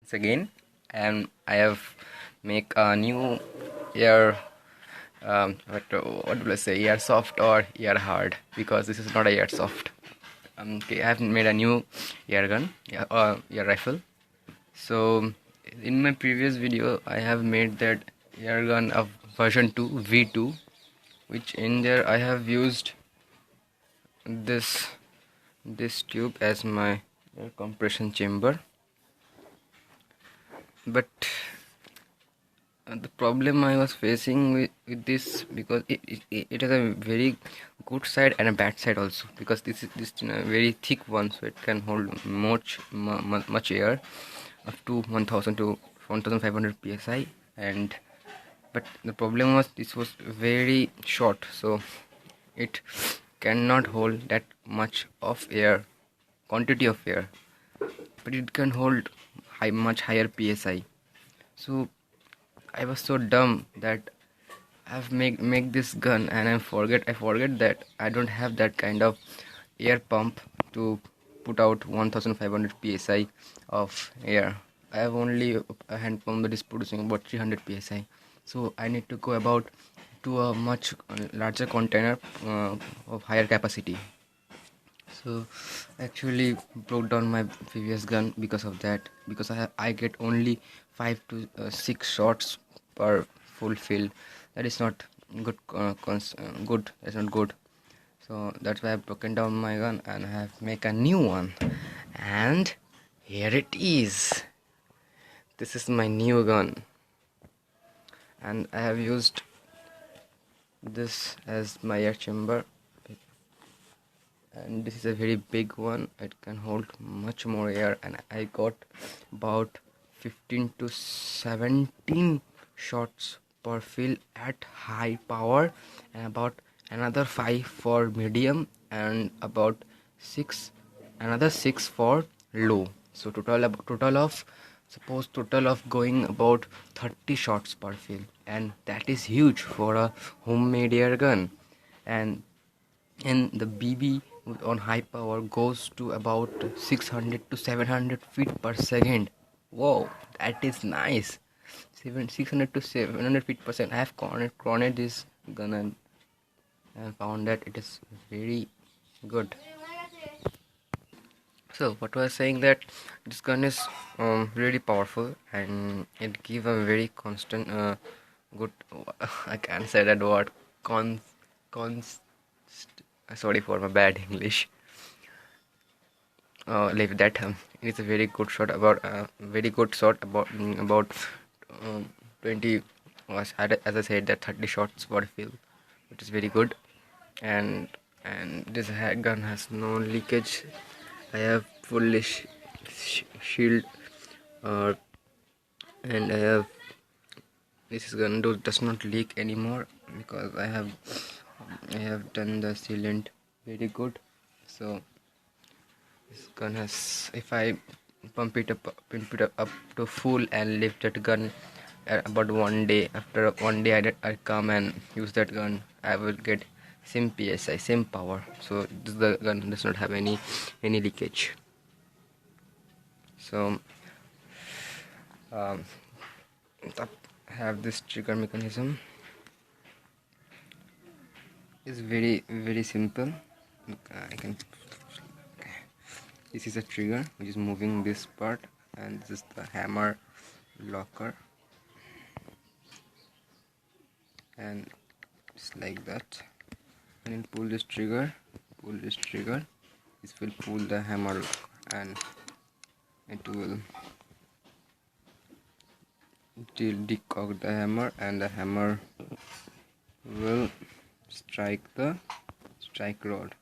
once again, and I have make a new ear. What will I say? Airsoft or ear hard, because this is not a airsoft. Okay, I have made a new air gun, air rifle. So in my previous video, I have made that air gun of version 2 v-2, which in there I have used this tube as my air compression chamber. But the problem I was facing with this, because it has a very good side and a bad side also, because this is very thick one, so it can hold much air up to 1000 to 1500 psi. And but the problem was this was very short, so it cannot hold that much of air, quantity of air, but it can hold much higher psi. So I was so dumb that I've make this gun, and I forget that I don't have that kind of air pump to put out 1500 psi of air. I have only a hand pump that is producing about 300 psi. So I need to go about to a much larger container of higher capacity. So actually broke down my previous gun because of that, because I get only 5 to 6 shots per full fill. That is not good. Good. That's not good. So that's why I've broken down my gun and I have make a new one. And here it is. This is my new gun, and I have used this as my air chamber. And this is a very big one. It can hold much more air, and I got about 15 to 17 shots per fill at high power, and about another 5 for medium, and about another 6 for low. So total of going about 30 shots per fill, and that is huge for a homemade air gun. And the BB on high power goes to about 600 to 700 feet per second. Whoa, that is nice. 600 to 700 feet per second. I have cornered this gun, and I found that it is very good. So what was I saying, that this gun is really powerful, and it give a very constant good I can't say that word, sorry for my bad English. Leave that. It is a very good shot, about about 20, as I said, that 30 shots per fill, which is very good. And this gun has no leakage. I have fully shield, and I have this gun does not leak anymore, because I have done the sealant very good. So this gun has, if I pump it up to full and lift that gun about 1 day, after 1 day I come and use that gun, I will get same psi, same power. So the gun does not have any leakage. So have this trigger mechanism is very simple. I can This is a trigger which is moving this part, and this is the hammer locker, and it's like that. And you pull this trigger, this will pull the hammer locker, and it will decock the hammer, and the hammer will strike the strike rod.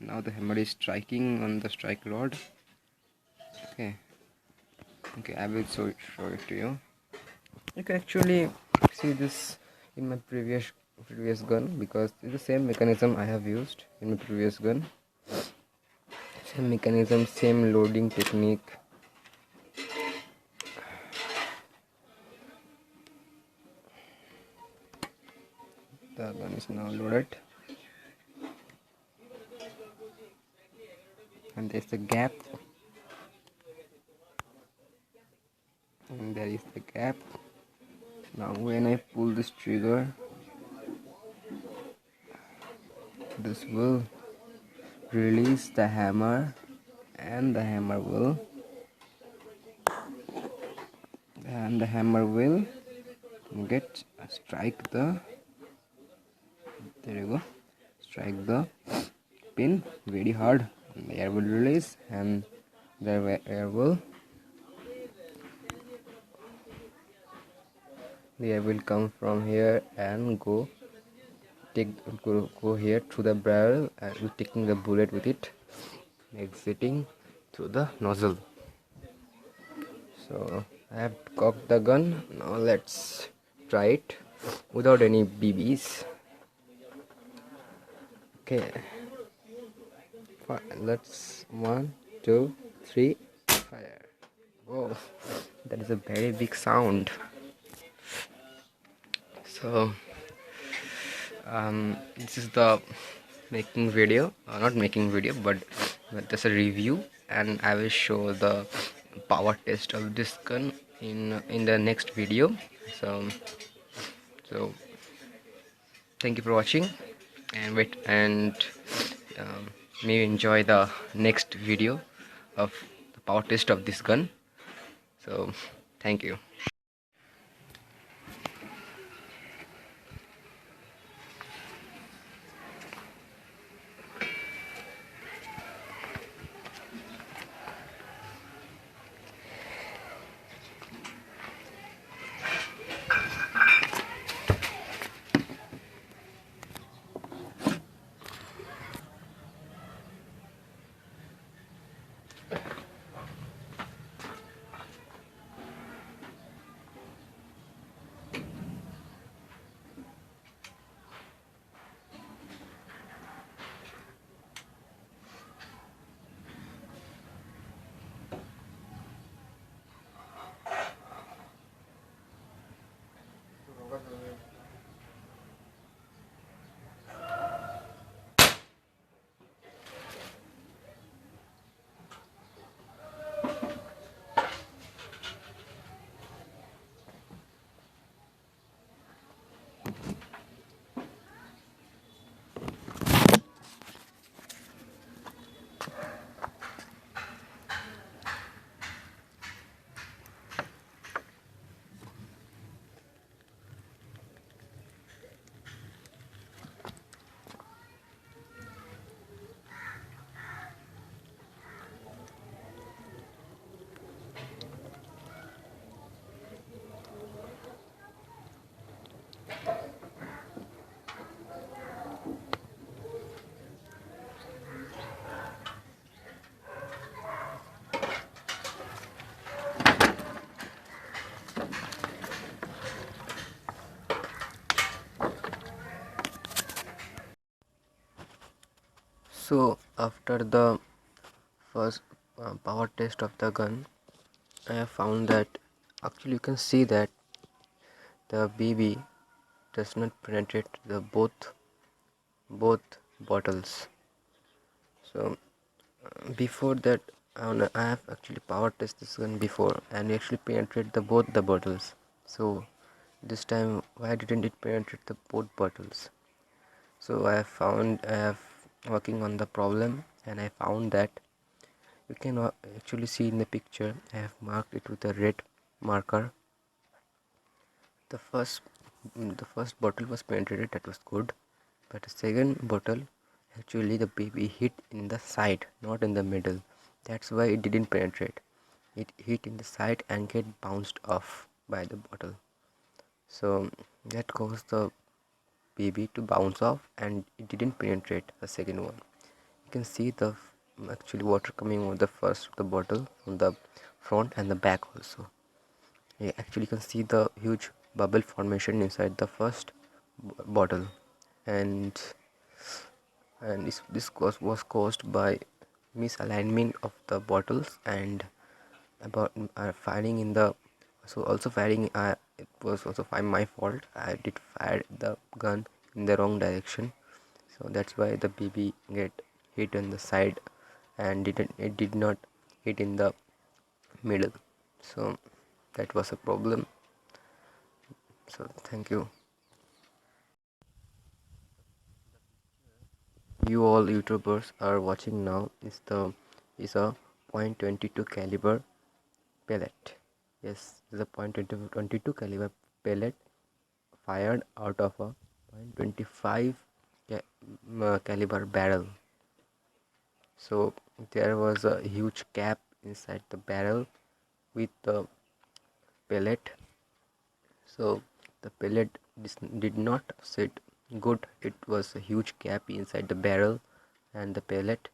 Now the hammer is striking on the strike rod. Okay, I will show it to you. You can actually see this in my previous gun, because it's the same mechanism I have used in my previous gun. Same mechanism, same loading technique. The gun is now loaded, and there's a gap. and there is the gap. Now when I pull this trigger, this will release the hammer, and the hammer will get strike the, there you go, strike the pin very hard. The air will release, and the air will come from here and go here through the barrel, and taking the bullet with it, exiting through the nozzle. So I have cocked the gun. Now let's try it without any BBs. Okay, let's 1, 2, 3, fire. Whoa, that is a very big sound. So this is the making video, not making video, but just a review, and I will show the power test of this gun in the next video. So thank you for watching, and maybe enjoy the next video of the power test of this gun. So thank you. So after the first power test of the gun, I have found that actually you can see that the BB does not penetrate the both bottles. So before that, I have actually power tested this gun before, and it actually penetrate the both the bottles. So this time, why didn't it penetrate the both bottles? So I have working on the problem, and I found that you can actually see in the picture. I have marked it with a red marker. The first bottle was penetrated, that was good, but the second bottle, actually the baby hit in the side, not in the middle. That's why it didn't penetrate. It hit in the side and get bounced off by the bottle. So that caused the baby to bounce off, and it didn't penetrate the second one. You can see the actually water coming over the bottle on the front and the back also. You actually can see the huge bubble formation inside the first bottle, and was caused by misalignment of the bottles, and about firing in the, so also firing, it was also my fault. I did fire the gun in the wrong direction, so that's why the BB get hit on the side, and it did not hit in the middle. So that was a problem. So thank you. You all YouTubers are watching now is a .22 caliber pellet. Yes, this is a .22 caliber pellet fired out of a .25 caliber barrel. So there was a huge gap inside the barrel with the pellet. So the pellet did not sit good. It was a huge gap inside the barrel and the pellet,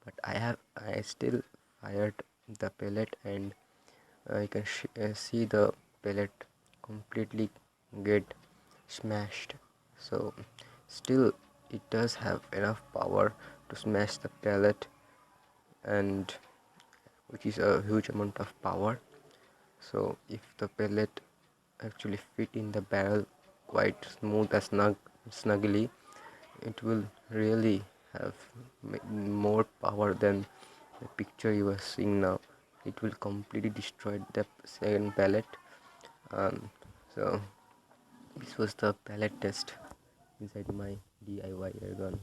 but I still fired the pellet, and you can see the pellet completely get smashed. So still it does have enough power to smash the pellet, and which is a huge amount of power. So if the pellet actually fit in the barrel quite smooth and snugly, it will really have more power than the picture you are seeing now. It will completely destroy the second pellet. So this was the pellet test inside my DIY airgun.